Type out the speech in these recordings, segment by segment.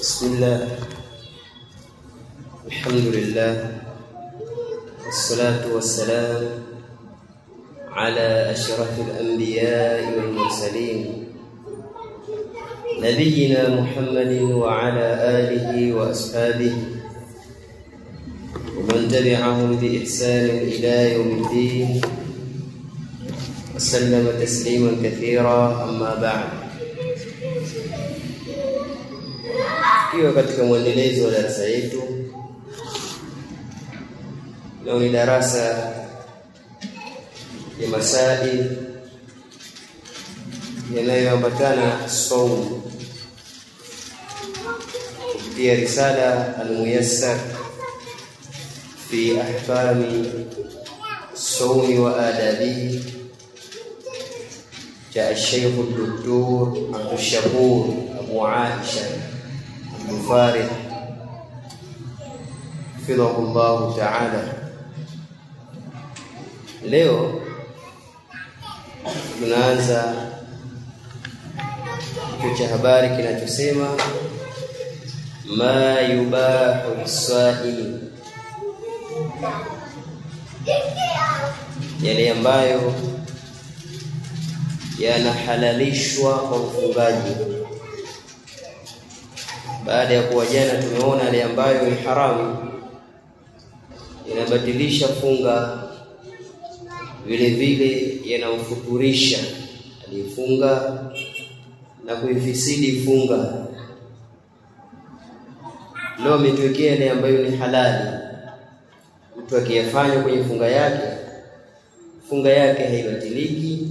بسم الله الحمد لله والصلاة والسلام على أشرف الأنبياء والمرسلين نبينا محمد وعلى آله وأصحابه ومن تبعهم بإحسان إلى يوم الدين وسلم تسليما كثيرا أما بعد. Hiyo katika mwendelezo wa darasa yetu, leo ni darasa ya masail yanayoambatana na saumu kupitia risala al-muyassar fi ahkami saumi wa adabihi cha al-Sheikh al-Doktor Abdul Shakur Abu Aisha Mufarrid hafidhahullahu ta'ala. Leo tunaanza kichwa cha habari kinachosema ma yubahu lis-sa'im, yale ambayo yanahalalishwa kwa mfungaji. Baada ya kuwa jana tumeona yale ambayo ni haramu yanabatilisha funga, vile vile yanamfuturisha aliyefunga na kuifisidi funga. Leo ametuwekea yale ambayo ni halali, mtu akiyafanya kwenye funga yake haibatiliki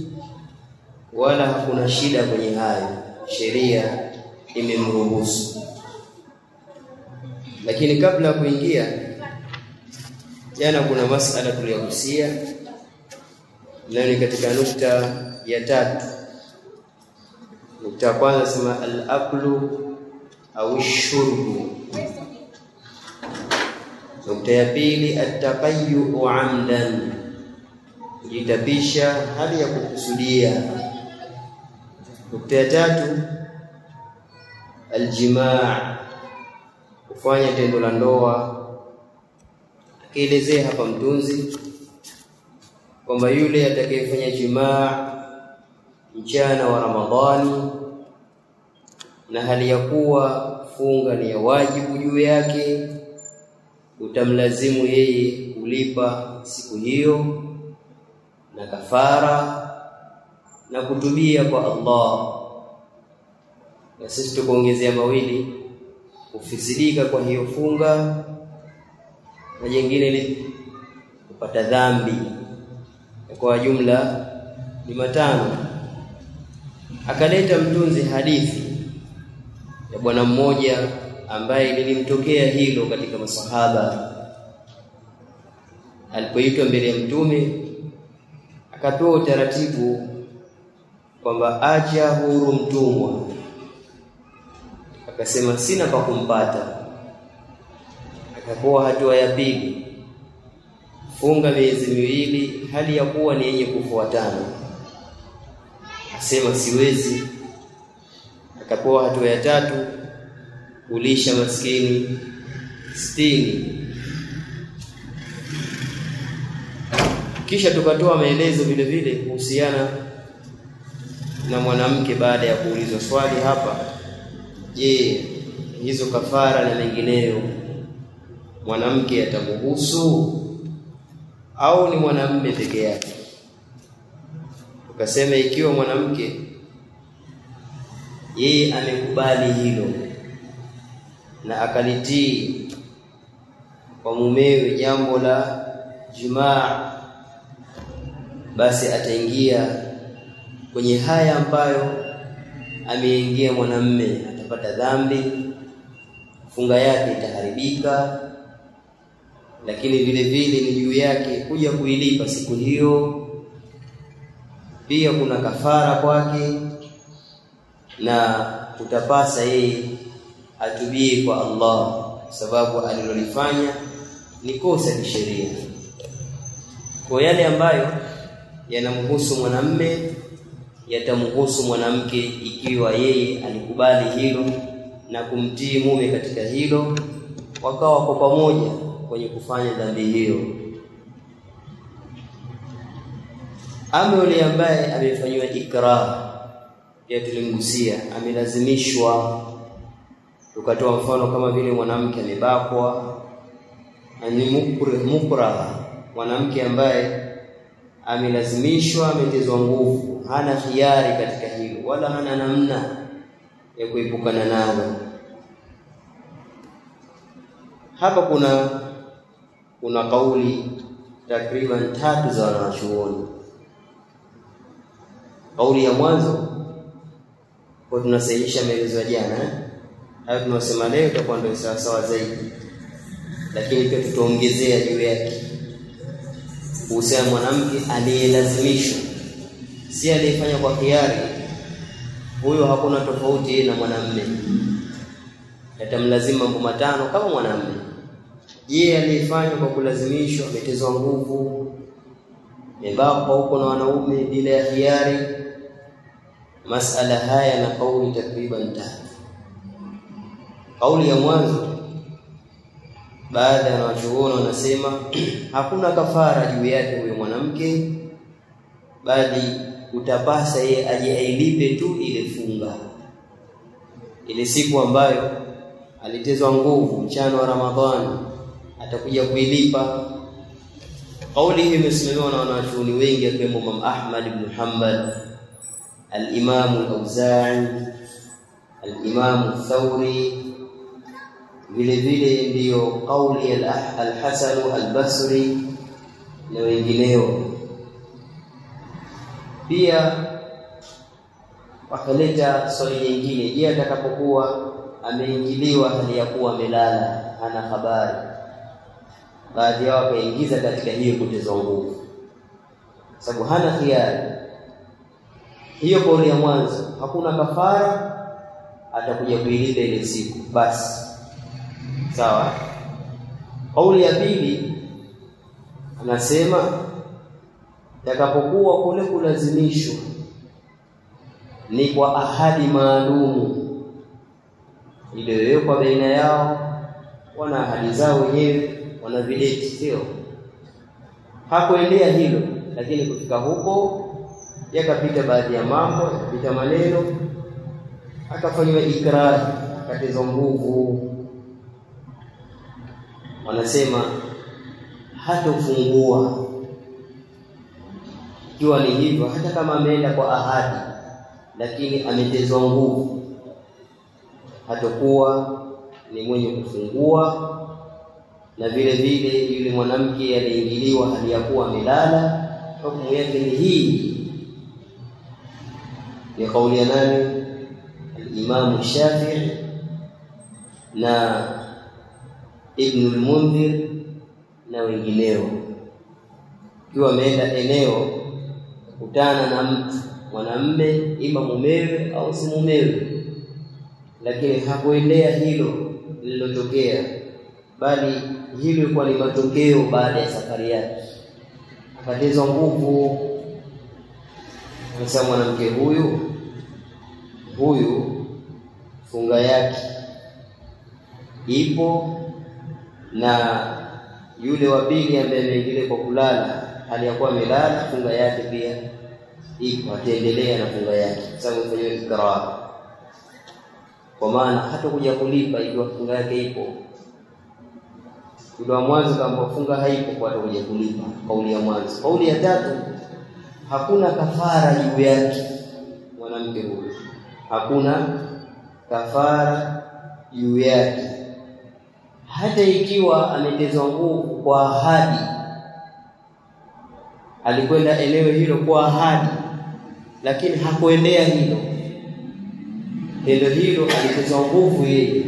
wala hakuna shida kwenye hayo, sheria imemruhusu. Lakini kabla ya kuingia, jana kuna masala tuliyogusia, na ni katika nukta ya 3. Nukta ya kwanza sema al-aklu au shurbu. Nukta ya pili at-taqayyu amdan, kujitapisha hali ya kukusudia. Nukta ya 3 al-jimaa, kufanya tendo la ndoa. Akielezea hapa mtunzi kwamba yule atakayefanya jimaa mchana wa Ramadhani na hali ya kuwa funga ni ya wajibu juu yake, utamlazimu yeye kulipa siku hiyo na kafara na kutubia kwa Allah. Na sisi tukuongezea mawili, kufisidika kwa hiyo funga, na jingine ni kupata dhambi. Kwa jumla ni 5. Akaleta mtunzi hadithi ya bwana mmoja ambaye lilimtokea hilo katika masahaba. Alipoitwa mbele ya Mtume, akapewa utaratibu kwamba acha huru mtumwa. Akasema sina pa kumpata. Akapoa hatua ya pili, funga miezi 2 hali ya kuwa ni yenye kufuatana. Akasema siwezi. Akapoa hatua ya 3, kulisha maskini 60. Kisha tukatoa maelezo vile vile kuhusiana na mwanamke baada ya kuulizwa swali hapa, je, hizo kafara na mengineyo mwanamke atamhusu au ni mwanamume peke yake? Tukasema ikiwa mwanamke yeye amekubali hilo na akalitii kwa mumewe jambo la jimaa, basi ataingia kwenye haya ambayo ameingia mwanamume, atapata dhambi, funga yake itaharibika, lakini vile vile ni juu yake kuja kuilipa siku hiyo. Pia kuna kafara kwake, na utapasa yeye atubie kwa Allah, sababu alilolifanya ni kosa kisheria. Kwa yale ambayo yanamhusu mwanamume yatamhusu mwanamke ikiwa yeye alikubali hilo na kumtii mume katika hilo, wakawa kwa pamoja kwenye kufanya dhambi hiyo. Ama yule ambaye amefanywa ikrah, pia tulimgusia, amelazimishwa. Tukatoa mfano kama vile mwanamke amebakwa, ani mukraha, mwanamke ambaye amelazimishwa, ametezwa nguvu, hana khiari katika hilo wala hana namna ya kuepukana nalo. Hapa kuna kauli takriban 3 za wanachuoni. Kauli ya mwanzo kwa tunasahihisha maelezo ya jana, hayo tunasema leo itakuwa ndio sawa zaidi, lakini pia tutaongezea juu yake kuhusiana mwanamke aliyelazimishwa, si aliyefanya kwa hiari. Huyo hakuna tofauti na mwanamume, yatamlazima mambo 5 kama mwanamume. Je, aliyefanya kwa kulazimishwa, ametezwa nguvu, amebakwa huko na wanaume bila ya hiari? Masala haya na kauli takriban 3. Kauli ya mwanzo, baada ya wanachuoni wanasema hakuna kafara juu yake huyo mwanamke, bali utapasa yeye aje ailipe tu ile funga, ile siku ambayo alitezwa nguvu mchana wa Ramadhani, atakuja kuilipa. Kauli hii imesimamiwa na wanachuoni wengi akiwemo Imam Ahmad ibn Hanbal, al-Imam al-Auza'i, al-Imam al-Thawri, vile vile ndiyo kauli ya al-Hasan al-Basri na wengineo. Pia wakaleta swali lingine, je, atakapokuwa ameingiliwa hali ya kuwa amelala, hana habari? Baadhi yao wakaingiza katika hiyo kutezwa nguvu, sababu hana khiari. Hiyo kauli ya mwanzo, hakuna kafara, atakuja kuilipa ile siku basi, sawa. Kauli ya pili anasema takapokuwa kule kulazimishwa ni kwa ahadi maalumu iliyowekwa baina yao, wana ahadi zao wenyewe, wana vileti, sio hakuendea hilo, lakini kufika huko yakapita baadhi ya mambo, yakapita maneno, akafanywa ikrari, akatezwa nguvu. Wanasema hatofungua. Ikiwa ni hivyo, hata kama ameenda kwa ahadi lakini ametezwa nguvu, hatakuwa ni mwenye kufungua. Na vile vile yule mwanamke aliyeingiliwa hali ya kuwa amelala, hukumu yake ni hii. Ni kauli ya nani? Al-Imam Shafi'i na Ibn al-Mundhir na wengineo. Ikiwa ameenda eneo kukutana na mtu mwanamume, ima mumewe au si mumewe, lakini hakuendea hilo lililotokea, bali hilo ilikuwa ni matokeo baada ya safari yake, akatezwa nguvu. Anasema mwanamke huyu funga yake ipo, na yule wa pili ambaye ameingilia kwa kulala hali ya kuwa amelala, funga yake pia ipo, ataendelea na funga yake sababu fanywa ikrah, kwa maana hata kuja kulipa ikiwa funga yake ipo. Kwa mwanzo kama funga haipo, kwa atakuja kulipa. Kauli ya mwanzo. Kauli ya tatu, hakuna kafara juu yake mwanamke huyu, hakuna kafara juu yake, hata ikiwa ametezwa nguvu kwa ahadi. Alikwenda eneo hilo kwa ahadi, lakini hakuendea hilo alitezwa nguvu yeye.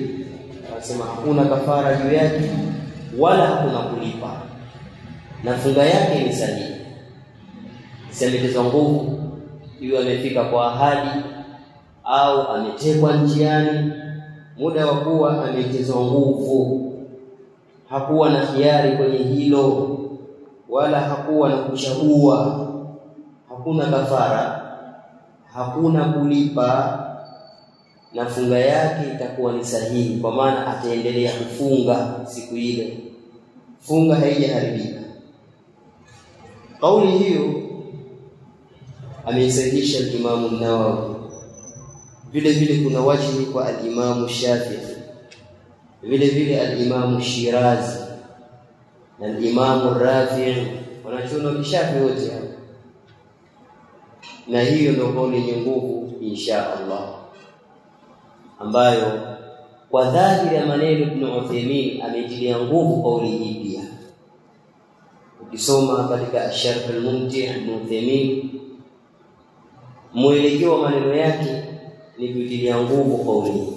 Anasema hakuna kafara juu yake wala hakuna kulipa, na funga yake ni sahihi. Ametezwa nguvu, iwe amefika kwa ahadi au ametekwa njiani, muda wa kuwa ametezwa nguvu, hakuwa na hiari kwenye hilo wala hakuwa na kuchagua. Hakuna kafara, hakuna kulipa, na funga yake itakuwa ni sahihi, kwa maana ataendelea kufunga siku ile, funga haijaharibika. Kauli hiyo ameisahihisha al-Imam an-Nawawi. Vile vile kuna wajhi kwa al-Imam Shafi'i, vile vile al-Imam Shirazi na al-Imam Rafi'i, wanachuoni wa Shafi'i wote hao, na hiyo ndio kauli yenye nguvu insha Allah, ambayo kwa dhahiri ya maneno Ibn Uthaymeen ametilia nguvu kauli hii pia. Ukisoma katika Sharh al-Mumti' Ibn Uthaymeen, mwelekeo wa maneno yake ni kutilia nguvu kauli hii.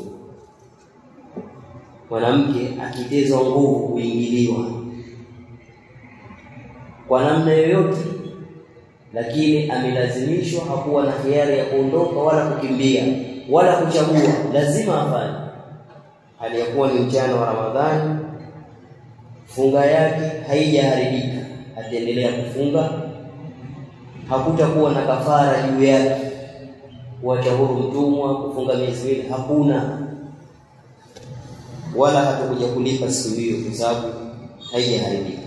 Mwanamke akitezwa nguvu kuingiliwa kwa namna yoyote, lakini amelazimishwa, hakuwa na hiari ya kuondoka wala kukimbia wala kuchagua, lazima afanye. Hali ya kuwa ni mchana wa Ramadhani, funga yake haijaharibika, ataendelea kufunga, hakutakuwa na kafara juu yake, kuacha huru mtumwa, kufunga miezi miwili, hakuna, wala hatakuja kulipa siku hiyo kwa sababu haijaharibika.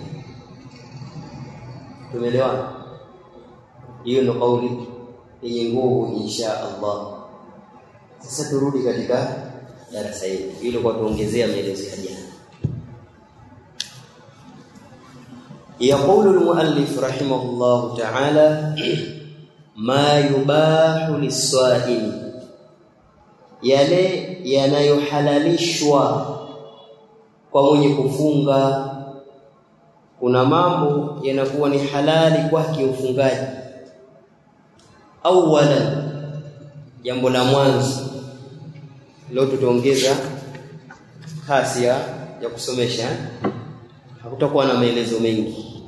Tumeelewana? Hiyo ndio kauli yenye nguvu insha Allah. Sasa turudi katika darasa hili ili kwa tuongezea maelezo ya jana. Yaqulu al-muallif rahimahullah ta'ala, ma yubahu lis-sa'im, yale yanayohalalishwa kwa mwenye kufunga. Kuna mambo yanakuwa ni halali kwake ufungaji. Awalan, jambo la mwanzo, leo tutaongeza hasia ya kusomesha, hakutakuwa na maelezo mengi,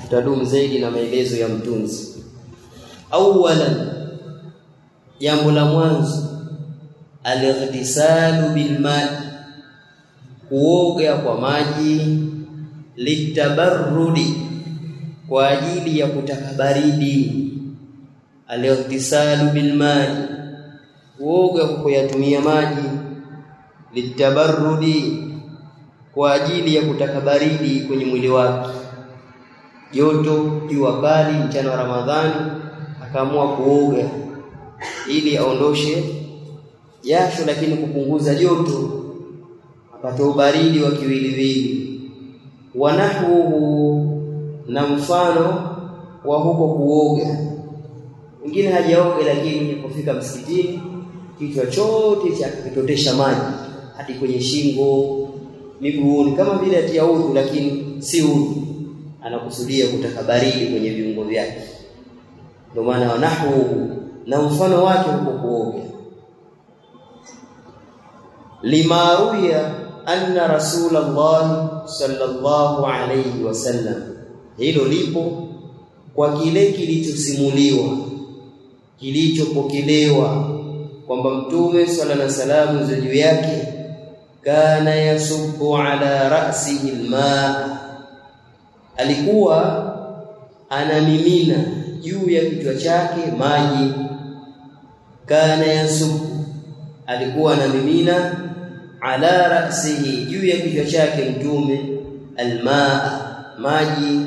tutadumu zaidi na maelezo ya mtunzi. Awalan, jambo la mwanzo, al-ightisalu bil ma'i, kuoga kwa maji, litabarrudi, kwa ajili ya kutaka baridi. Al-ightisalu bil ma'i, kuoga kwa kuyatumia maji, litabarrudi, kwa ajili ya kutaka baridi kwenye mwili wake. Joto, jua kali, mchana wa Ramadhani, akaamua kuoga ili aondoshe jasho, lakini kupunguza joto, apate ubaridi wa kiwiliwili. Wanahwu, na mfano wa huko kuoga. Mwingine hajaoga, lakini alipofika msikitini kichwa chote cha kitotesha maji hadi kwenye shingo, miguuni, kama vile atia udhu, lakini si udhu, anakusudia kutaka baridi kwenye viungo vyake. Ndio maana wanahwu, na mfano wake huko kuoga. Lima ruya anna Rasulullah sallallahu alayhi wasallam, hilo lipo kwa kile kilichosimuliwa, kilichopokelewa, kwamba Mtume sallallahu alayhi wasallam za juu yake, kana yasubbu ala ra'sihi alma, alikuwa anamimina juu ya kichwa chake maji. Kana yasubbu, alikuwa anamimina ala ra'sihi, juu ya kichwa chake Mtume, almaa, maji.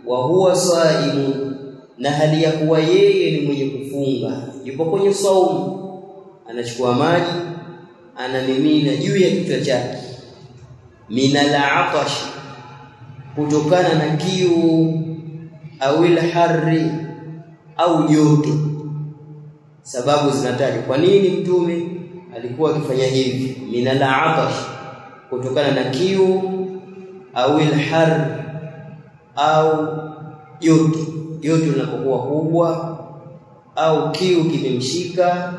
Wa huwa saimu, na hali ya kuwa yeye ni mwenye kufunga, yupo kwenye saumu, anachukua maji anamimina juu ya kichwa chake. Minal atash, kutokana na kiu, au al-harri, au joto. Sababu zinatajwa kwa nini Mtume alikuwa akifanya hivi. Minal atash, kutokana na kiu, au al-harri, au joto. Joto linapokuwa kubwa au kiu kimemshika,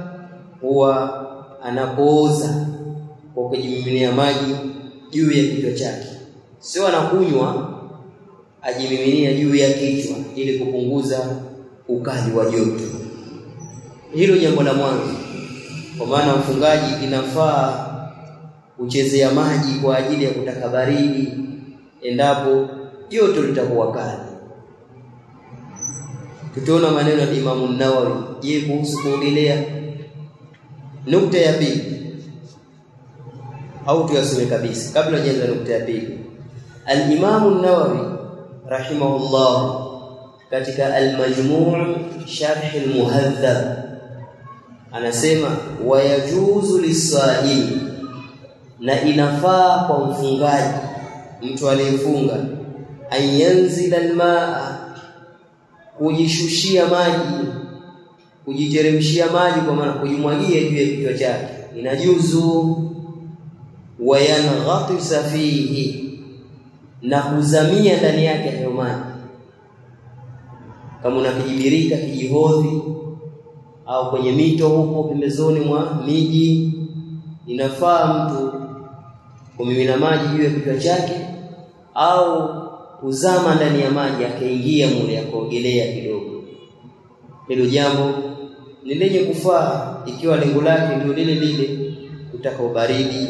huwa anapooza kwa kujimiminia maji juu ya kichwa chake. Sio anakunywa ajimiminia juu ya kichwa ili kupunguza ukali wa joto. Hilo jambo la mwanzo. Kwa maana mfungaji inafaa kuchezea maji kwa ajili ya kutaka baridi endapo joto litakuwa kali. Tutaona maneno ya Imam an-Nawawi je kuhusu kuogelea. Nukta ya pili, au tuyasome kabisa kabla hajaanza nukta ya pili. Al-Imam an-Nawawi rahimahullah katika al-Majmu' sharh al-Muhadhab anasema wayajuzu lis-sa'im, na inafaa kwa mfungaji, mtu aliyefunga, ayanzila al-ma'a, kujishushia maji, kujiteremshia maji, kwa maana kujimwagia juu ya kichwa chake, inajuzu. Wayanghатisa fihi, na kuzamia ndani yake hayo maji. Kama unakijibirika kijihodhi au kwenye mito huko pembezoni mwa miji, inafaa mtu kumimina maji juu ya kichwa chake au kuzama ndani ya maji akaingia mule akaogelea kidogo. Hilo jambo ni lenye kufaa ikiwa lengo lake ndio lile lile, kutaka ubaridi,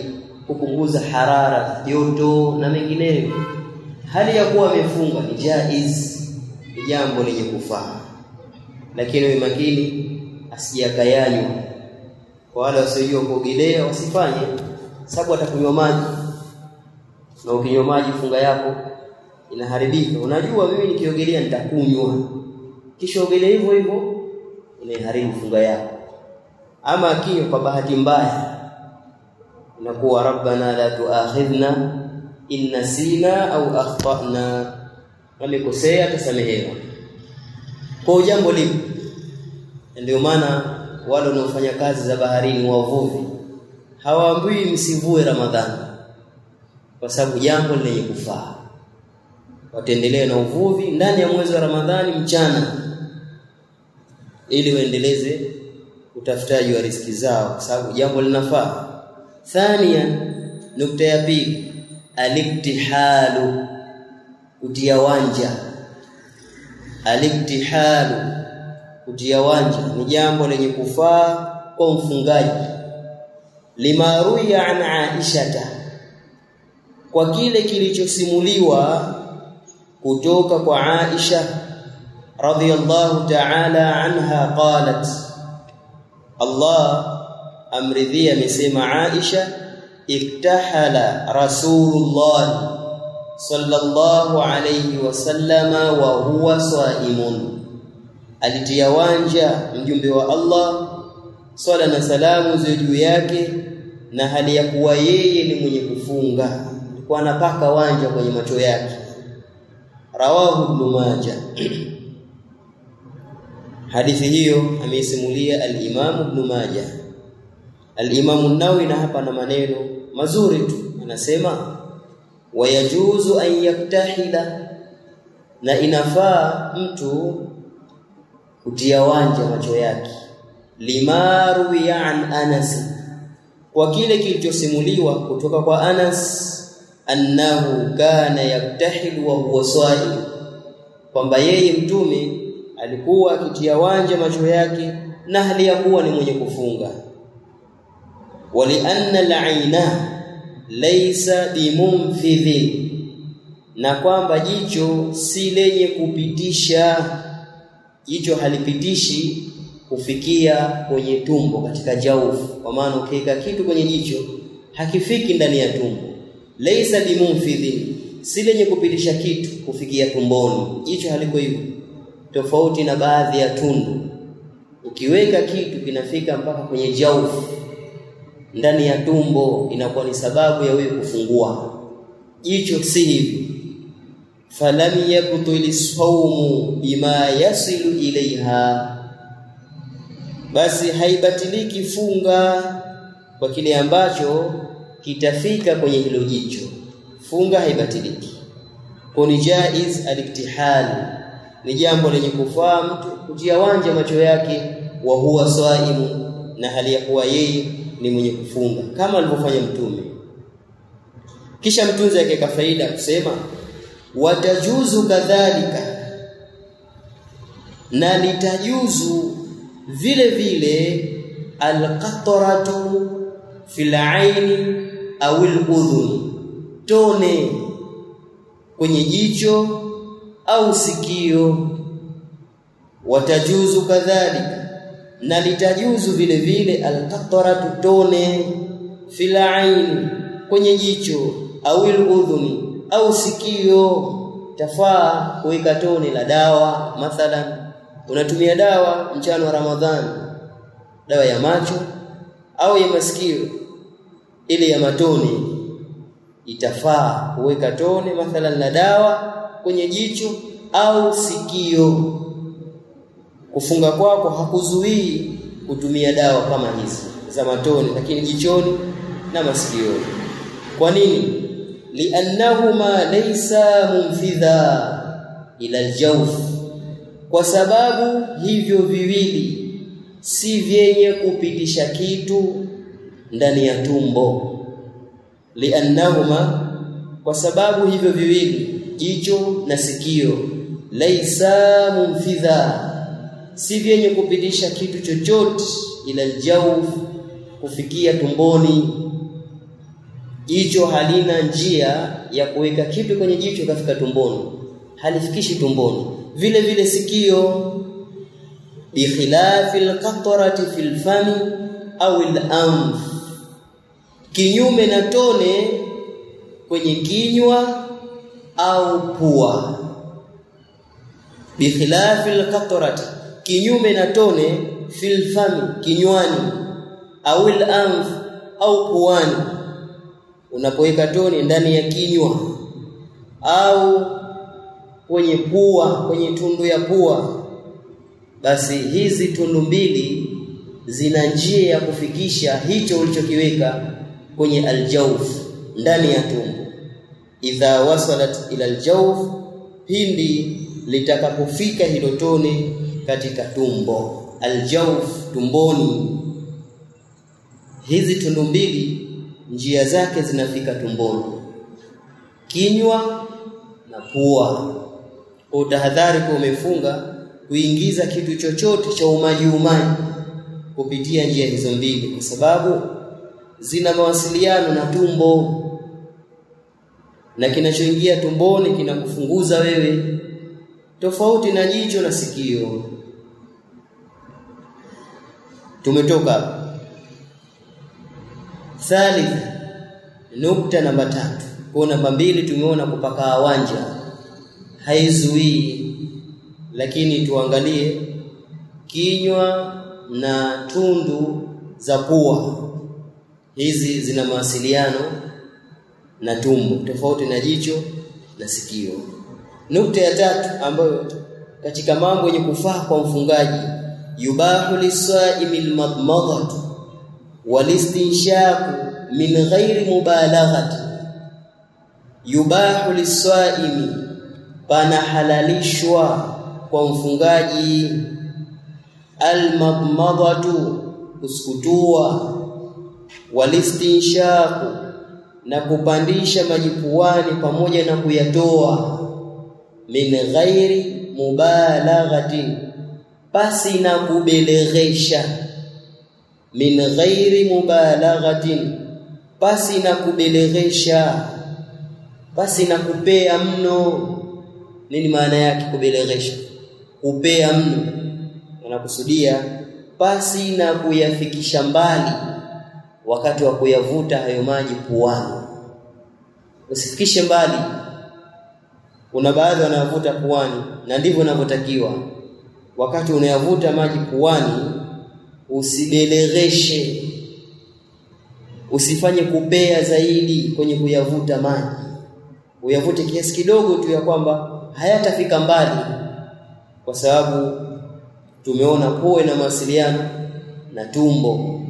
kupunguza harara, joto na mengineyo. Hali ya kuwa amefunga ni jaiz, ni jambo lenye kufaa. Lakini wewe makini asijakayanyo. Kwa wale wasiojua kuogelea wasifanye, sababu atakunywa maji. Na ukinywa maji funga yako inaharibika. Unajua mimi nikiogelea nitakunywa, kisha ogelea hivyo hivyo, inaharibu funga yako. Ama akinywa kwa bahati mbaya, inakuwa rabbana la tuakhidhna in nasina au akhtana, amekosea tasamehewa. Kwa jambo lipi? Ndio maana wale wanaofanya kazi za baharini, wavuvi, hawaambiwi msivue Ramadhani, kwa sababu jambo lenye kufaa. Wataendelea na uvuvi ndani ya mwezi wa Ramadhani mchana, ili waendeleze utafutaji wa riziki zao, kwa sababu jambo linafaa. Thania, nukta ya pili, aliktihalu, kutia wanja. Aliktihalu, kutia wanja ni jambo lenye kufaa kwa mfungaji. Lima ruya an Aishata, kwa kile kilichosimuliwa kutoka kwa Aisha radhiyallahu ta'ala anha qalat, Allah amridhia, amesema Aisha, iktahala Rasulullah sallallahu alayhi wasallama wa huwa saimun, alitia wanja mjumbe wa Allah swalla na salamu ziwe juu yake na hali ya kuwa yeye ni mwenye kufunga, alikuwa anapaka wanja kwenye macho yake. Rawahu Ibn Majah. Hadithi hiyo ameisimulia al-Imam Ibn Majah. Al-Imam an-Nawawi na hapa na maneno mazuri tu, anasema wayajuzu an yaktahila, na inafaa mtu kutia wanja macho yake. Lima ruwiya an Anas, kwa kile kilichosimuliwa kutoka kwa Anas, annahu kana yaktahilu wa huwa sa'im, kwamba yeye mtume alikuwa akitia wanja macho yake na hali ya kuwa ni mwenye kufunga. Walianna al-aina laysa bimumfidhin, na kwamba jicho si lenye kupitisha, jicho halipitishi kufikia kwenye tumbo katika jaufu, kwa maana ukiweka kitu kwenye jicho hakifiki ndani ya tumbo. Laysa bimumfidhin, si lenye kupitisha kitu kufikia tumboni, jicho haliko hivyo. Tofauti na baadhi ya tundu, ukiweka kitu kinafika mpaka kwenye jaufu ndani ya tumbo, inakuwa ni sababu ya wewe kufungua. Jicho si hivi. Falam yabtul sawmu bima yasilu ilaiha, basi haibatiliki funga kwa kile ambacho kitafika kwenye hilo jicho. Funga haibatiliki. Kwa ni jaiz aliktihal, ni jambo lenye kufaa mtu kutia wanja macho yake wa huwa saimu, na hali ya kuwa yeye ni mwenye kufunga, kama alivyofanya mtume. Kisha mtunzi yake kafaida kusema watajuzu kadhalika, na litajuzu vile vile alqatratu fil aini au al-udhun, tone kwenye jicho au sikio. Watajuzu kadhalika, na litajuzu vile vile al-qatratu tone fil ain kwenye jicho au al-udhuni au sikio. Tafaa kuweka tone la dawa, mathalan unatumia dawa mchana wa Ramadhani, dawa ya macho au ya masikio, ile ya matone, itafaa kuweka tone mathalan la dawa kwenye jicho au sikio. Kufunga kwako hakuzuii kutumia dawa kama hizi za matone, lakini jichoni na masikioni. Kwa nini? Liannahuma laysa munfidha ila aljawf, kwa sababu hivyo viwili si vyenye kupitisha kitu ndani ya tumbo. Liannahuma, kwa sababu hivyo viwili, jicho na sikio, laysa munfidha, si vyenye kupitisha kitu chochote ila aljawf, kufikia tumboni. Jicho halina njia ya kuweka kitu kwenye jicho kafika tumboni, halifikishi tumboni. Vile vile sikio, bikhilafi alqatrati fil fami au al-anf, kinyume na tone kwenye kinywa au pua. Bikhilafi alqatrati, kinyume na tone, fil fami, kinywani, au al-anf, au puani. Unapoweka tone ndani ya kinywa au kwenye pua, kwenye tundu ya pua, basi hizi tundu mbili zina njia ya kufikisha hicho ulichokiweka kwenye aljawf, ndani ya tumbo. Idha wasalat ila aljawf, pindi litakapofika hilo tone katika tumbo. Aljawf, tumboni. Hizi tundu mbili njia zake zinafika tumboni, kinywa na pua. Utahadhari kwa umefunga kuingiza kitu chochote cha umaji kupitia njia hizo mbili, kwa sababu zina mawasiliano na tumbo, na kinachoingia tumboni kinakufunguza wewe, tofauti na jicho na sikio. Tumetoka Thalith, nukta namba 3. Kwa namba 2 tumeona kupaka awanja haizuii, lakini tuangalie kinywa na tundu za pua. Hizi zina mawasiliano na tumbo, tofauti na jicho na sikio. Nukta ya 3 ambayo katika mambo yenye kufaa kwa mfungaji, yubahu lisaimi almadmadatu walistinshaqu min ghairi mubalaghati. Yubahu lisaimi, pana halalishwa kwa mfungaji, almadmadatu, kusukutua, walistinshaqu, na kupandisha maji puani pamoja na kuyatoa, min ghairi mubalaghatin, pasi na kubeleghesha. Min ghairi mubalaghatin, pasi na kubeleghesha, pasi na kupea mno. Nini maana yake kubeleghesha? Kupea mno, anakusudia pasi na kuyafikisha mbali wakati wa kuyavuta hayo maji puani. Usifikishe mbali. Kuna baadhi wanavuta puani, na ndivyo inavyotakiwa. Wakati unayavuta maji puani, usibelegheshe, usifanye kupea zaidi kwenye kuyavuta maji. Uyavute kiasi kidogo tu ya kwamba hayatafika mbali, kwa sababu tumeona pua na mawasiliano na tumbo.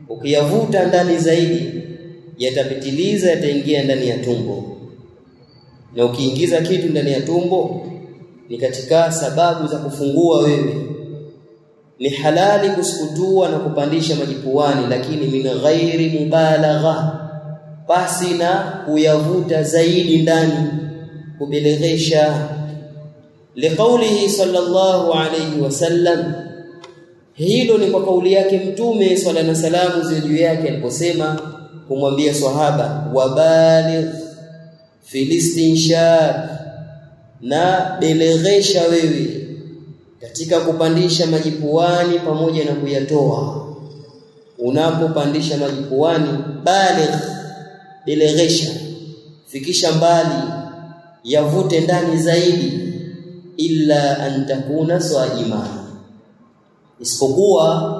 Ukiyavuta ndani zaidi, yatapitiliza, yataingia ndani ya tumbo, na ukiingiza kitu ndani ya tumbo ni katika sababu za kufungua wewe. Ni halali kusukutua na kupandisha maji puani, lakini min ghairi mubalagha, pasi na kuyavuta zaidi ndani, kubeleghesha. Liqaulihi sallallahu alayhi wasallam, hilo ni kwa kauli yake Mtume swalla na salamu ziwe juu yake aliposema kumwambia swahaba, wabaligh filistinshaq, na beleghesha wewe katika kupandisha maji puani pamoja na kuyatoa. Unapopandisha maji puani, baligh, bileghisha, fikisha mbali, yavute ndani zaidi, illa an takuna swaima, isipokuwa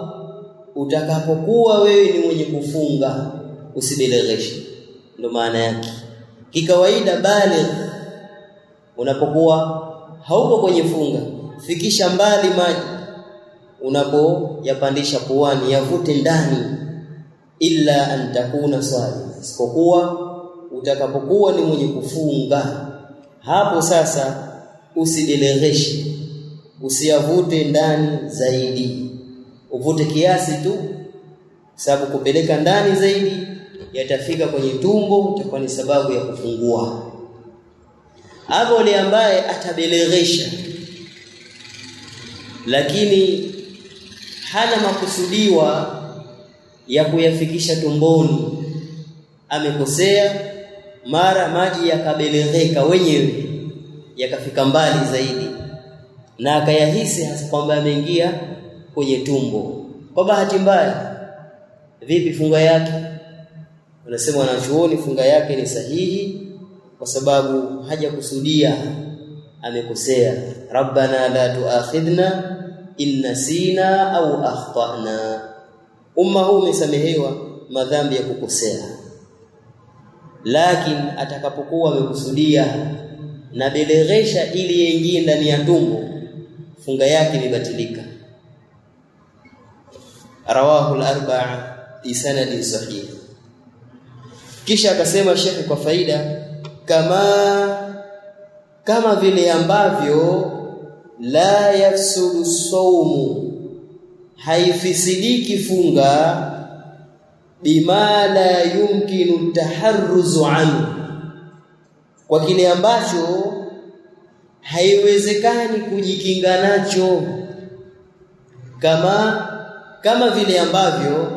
utakapokuwa wewe ni mwenye kufunga, usibileghishe. Ndio maana yake. Kikawaida baligh, unapokuwa hauko kwenye funga, fikisha mbali maji unapoyapandisha puani, yavute ndani, illa an takuna swaima, isipokuwa utakapokuwa ni mwenye kufunga. Hapo sasa usibileghishe, usiyavute ndani zaidi, uvute kiasi tu, sababu kupeleka ndani zaidi yatafika kwenye tumbo, itakuwa ni sababu ya kufungua. Hapo yule ambaye atabileghisha lakini hana makusudiwa ya kuyafikisha tumboni, amekosea, mara maji yakabelegheka wenyewe yakafika mbali zaidi na akayahisi hasa kwamba ameingia kwenye tumbo, kwa bahati mbaya, vipi funga yake? Wanasema wanachuoni funga yake ni sahihi kwa sababu hajakusudia, amekosea. Rabbana la tuakhidhna in nasina au akhtana. Umma huu umesamehewa madhambi ya kukosea, lakini atakapokuwa amekusudia na beleghesha ili yaingie ndani ya tumbo, funga yake imebatilika. Rawahu al-arba'a bi sanadin sahih. Kisha akasema Sheikh kwa faida, kama vile ambavyo la yafsudu sawmu, haifisidiki funga, bima la yumkinu taharruzu anhu, kwa kile ambacho haiwezekani kujikinga nacho. Kama vile ambavyo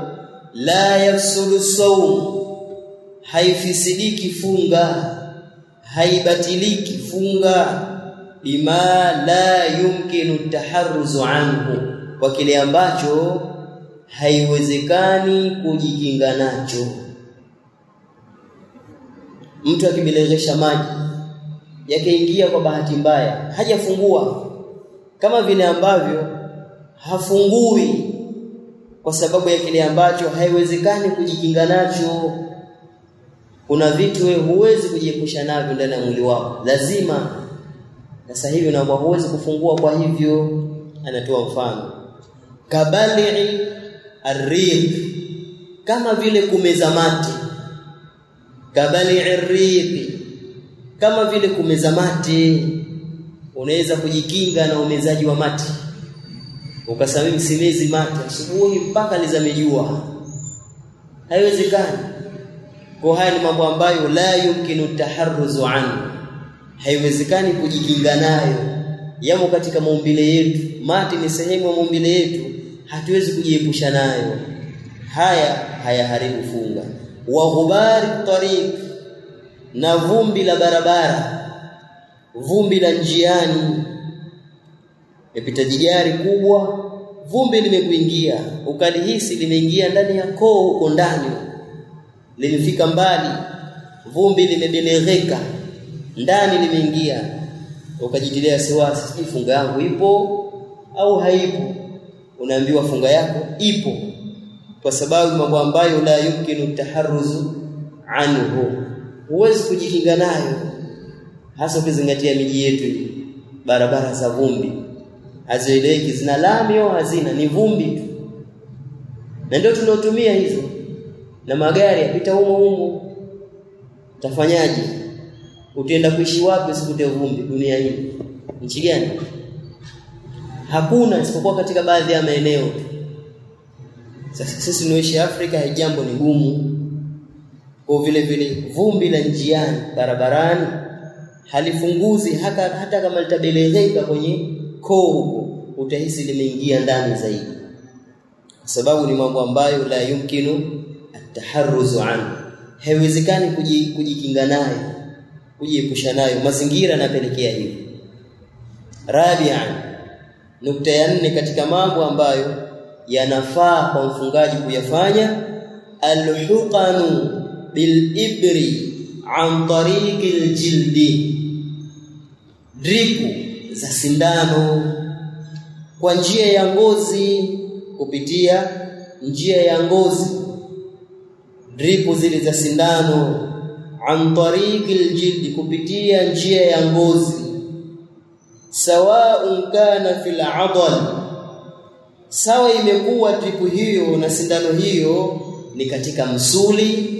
la yafsudu sawm, haifisidiki funga, haibatiliki funga, bima la yumkinu taharruzu anhu, kwa kile ambacho haiwezekani kujikinga nacho. Mtu akibileghisha maji yakaingia kwa bahati mbaya, hajafungua, kama vile ambavyo hafungui kwa sababu ya kile ambacho haiwezekani kujikinga nacho. Kuna vitu wewe huwezi kujiepusha navyo ndani ya mwili wako, lazima. Sasa hivi unakuwa huwezi kufungua, kwa hivyo anatoa mfano, kabali'i ar-riq, kama vile kumeza mate. Kabali'i ar-riq, kama vile kumeza mate. Unaweza kujikinga na umezaji wa mate, ukasema mimi simezi mate asubuhi mpaka lizame jua, haiwezekani. Kwa haya ni mambo ambayo la yumkinu taharruzu anhu, haiwezekani kujikinga nayo, yamo katika maumbile yetu. Mate ni sehemu ya maumbile yetu, hatuwezi kujiepusha nayo. Haya hayaharibu funga. Wa ghubari tariq, na vumbi la barabara, vumbi la njiani. Umepita gari kubwa, vumbi limekuingia, ukalihisi limeingia ndani ya koo huko ndani, limefika mbali, vumbi limebelegheka ndani, limeingia, ukajitilia wasiwasi, funga yangu ipo au haipo? Unaambiwa funga yako ipo, kwa sababu mambo ambayo la yumkinu taharruzu anhu, huwezi kujikinga nayo, hasa ukizingatia miji yetu, barabara za vumbi, hazieleki, zina lami au hazina, ni vumbi tu, na ndio tunaotumia hizo, na magari yapita humo. Utafanyaje? Utaenda kuishi wapi usikute vumbi dunia hii? Nchi gani? Hakuna, isipokuwa katika baadhi ya maeneo. Sasa sisi tunaishi Afrika, jambo ni gumu. Kwa vile vile vumbi la njiani, barabarani, halifunguzi hata kama litabelegheka kwenye koo huko, utahisi limeingia ndani zaidi, kwa sababu ni mambo ambayo la yumkinu at-taharruzu anhu, haiwezekani kujikinga nayo, kujiepusha nayo, mazingira yanapelekea hivi. Rabi'an, nukta ya 4 katika mambo ambayo yanafaa kwa mfungaji kuyafanya, al-huqanu bil-ibri an tariqil jildi, dripu za sindano kwa njia ya ngozi, kupitia njia ya ngozi, dripu zile za sindano an tariqil jildi, kupitia njia ya ngozi, sawa'un kana fil 'adal, sawa imekuwa dripu hiyo na sindano hiyo ni katika msuli,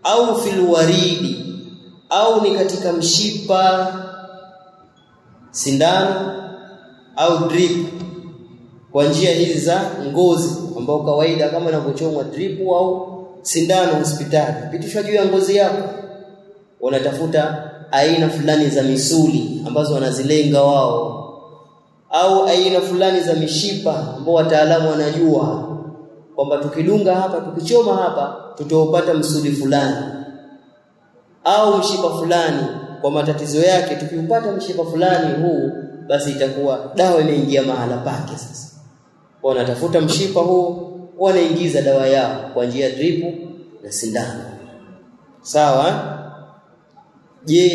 au fil waridi, au ni katika mshipa. Sindano au drip kwa njia hizi za ngozi, ambao kawaida kama inavyochomwa drip au sindano hospitali, pitishwa juu ya ngozi yako, wanatafuta aina fulani za misuli ambazo wanazilenga wao, au aina fulani za mishipa ambao wataalamu wanajua kwamba tukidunga hapa, tukichoma hapa, tutaupata msuli fulani au mshipa fulani. Kwa matatizo yake, tukiupata mshipa fulani huu, basi itakuwa dawa imeingia mahala pake. Sasa wanatafuta mshipa huu, wanaingiza dawa yao kwa njia ya drip na sindano. Sawa? Je,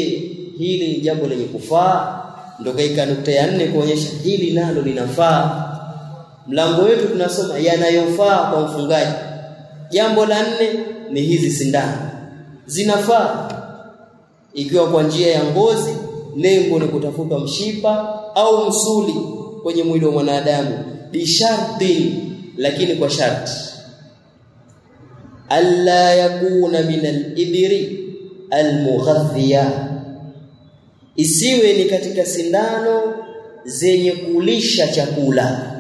hili ni jambo lenye kufaa? Ndio kaika nukta ya 4 kuonyesha hili nalo linafaa. Mlango wetu tunasoma yanayofaa kwa mfungaji. Jambo la 4 ni hizi sindano. Zinafaa ikiwa kwa njia ya ngozi, lengo ni kutafuta mshipa au msuli kwenye mwili wa mwanadamu, bisharti, lakini kwa sharti, alla yakuna min al-ibri al-mughadhiya, isiwe ni katika sindano zenye kulisha chakula.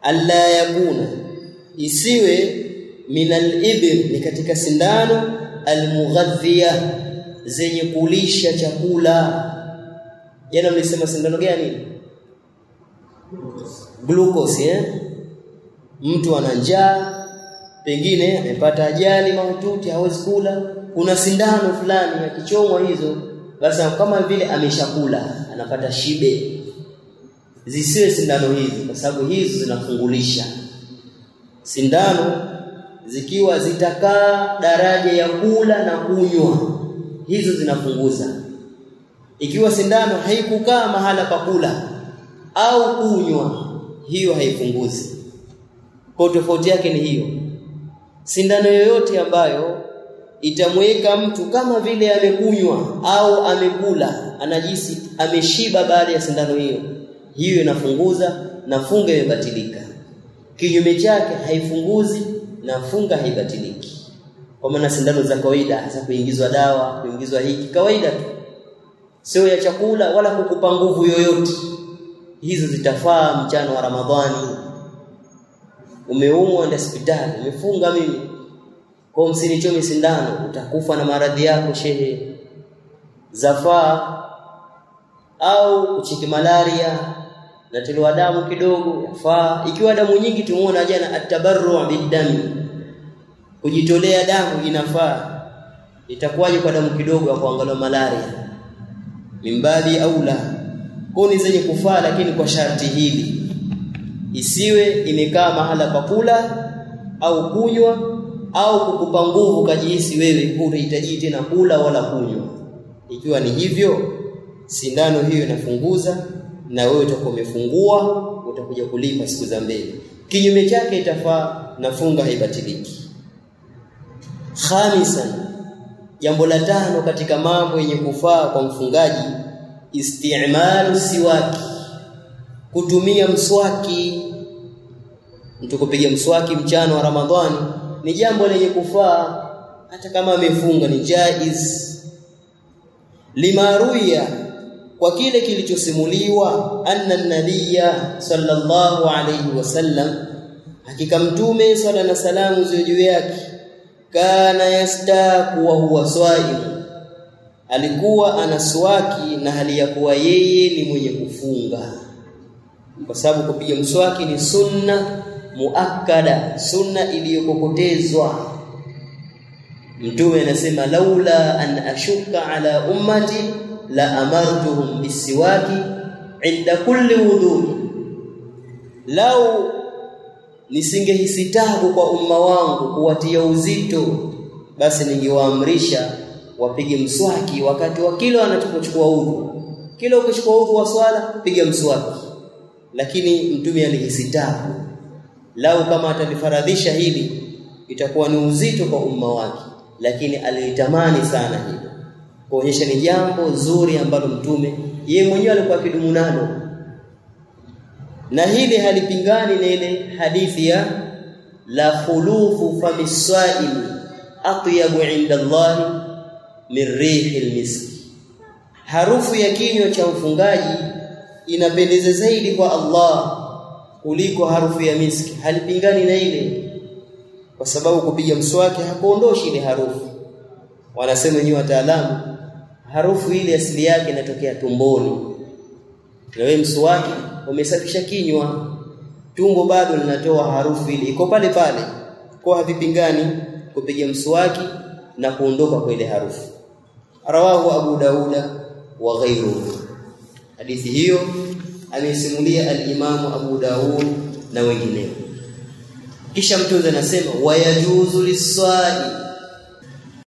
Alla yakuna, isiwe min al-ibri, ni katika sindano al-mughadhiya, zenye kulisha chakula. Jana mlisema sindano gani? Glucose, Mtu ana njaa, pengine amepata ajali mahututi, hawezi kula, kuna sindano fulani akichomwa hizo, basi kama vile ameshakula, anapata shibe. Zisiwe sindano hizi, kwa sababu hizi zinafungulisha. Sindano zikiwa zitakaa daraja ya kula na kunywa, hizo zinafunguza. Ikiwa sindano haikukaa mahala pa kula au kunywa, hiyo haifunguzi. Kwa tofauti yake ni hiyo. Sindano yoyote ambayo itamweka mtu kama vile amekunywa au amekula, anajisi ameshiba baada ya sindano hiyo, hiyo inafunguza na funga imebatilika. Kinyume chake haifunguzi na funga haibatiliki. Kwa maana sindano za kawaida, hasa kuingizwa dawa, kuingizwa hiki kawaida tu, sio ya chakula wala kukupa nguvu yoyote, hizo zitafaa mchana wa Ramadhani. Umeumwa, ndio hospitali, umefunga mimi, kwa msinichome sindano, utakufa na maradhi yako shehe. Zafaa. Au kuchiki malaria, natolewa damu kidogo, yafaa. Ikiwa damu nyingi, tumuona jana atabarru bidami, kujitolea damu inafaa. Itakuwaje kwa damu kidogo ya kuangalia malaria? Mimbabi aula. Kuni zenye kufaa, lakini kwa sharti hili, isiwe imekaa mahala pa kula au kunywa au kukupa nguvu kajihisi wewe hutahitaji tena kula wala kunywa. Ikiwa ni hivyo, sindano hiyo inafunguza na wewe utakuwa umefungua, utakuja kulipa siku za mbele. Kinyume chake itafaa na funga haibatiliki. Khamisan, jambo la 5 katika mambo yenye kufaa kwa mfungaji, isti'malu siwaki, kutumia mswaki. Mtu kupiga mswaki mchana wa Ramadhani ni jambo lenye kufaa, hata kama amefunga ni jaiz. Limaruya, kwa kile kilichosimuliwa, anna an-nabiyya sallallahu alayhi wasallam, hakika mtume sala na salamu ziwe juu yake, kana yastaku wa huwa swaim, alikuwa anaswaki na hali ya kuwa yeye ni mwenye kufunga. Kwa sababu kupiga mswaki ni sunna muakkada, sunna iliyokokotezwa. Mtume anasema, laula an ashuka ala ummati la amartuhum bisiwaki inda kulli wudu, lau nisingehisi tabu kwa umma wangu kuwatia uzito, basi ningewaamrisha wapige mswaki wakati wa kila anapochukua udhu. Kila ukichukua udhu wa swala piga mswaki. Lakini mtume alihisi tabu, lau kama atalifaradhisha hili itakuwa ni uzito kwa umma wake, lakini alitamani sana hilo, kuonyesha ni jambo zuri ambalo mtume yeye mwenyewe alikuwa akidumu nalo. Na hili halipingani na ile hadithi ya la khulufu famiswaim atyabu inda Allah min rihil misk, harufu ya kinywa cha mfungaji inapendeza zaidi kwa Allah kuliko harufu ya miski. Halipingani na ile, kwa sababu kupiga mswaki hakuondoshi ile harufu. Wanasema wenyewe wataalamu, harufu ile asili yake inatokea tumboni. Na wewe mswaki umesafisha kinywa, tumbo bado linatoa harufu ile, iko pale pale. Kwa havipingani kupiga mswaki na kuondoka kwa ile harufu. Rawahu Abu Dauda wa ghayruhu. Hadithi hiyo amesimulia al-Imam Abu Daud na wengineo. Kisha mtunzi anasema wayajuzu lis-swai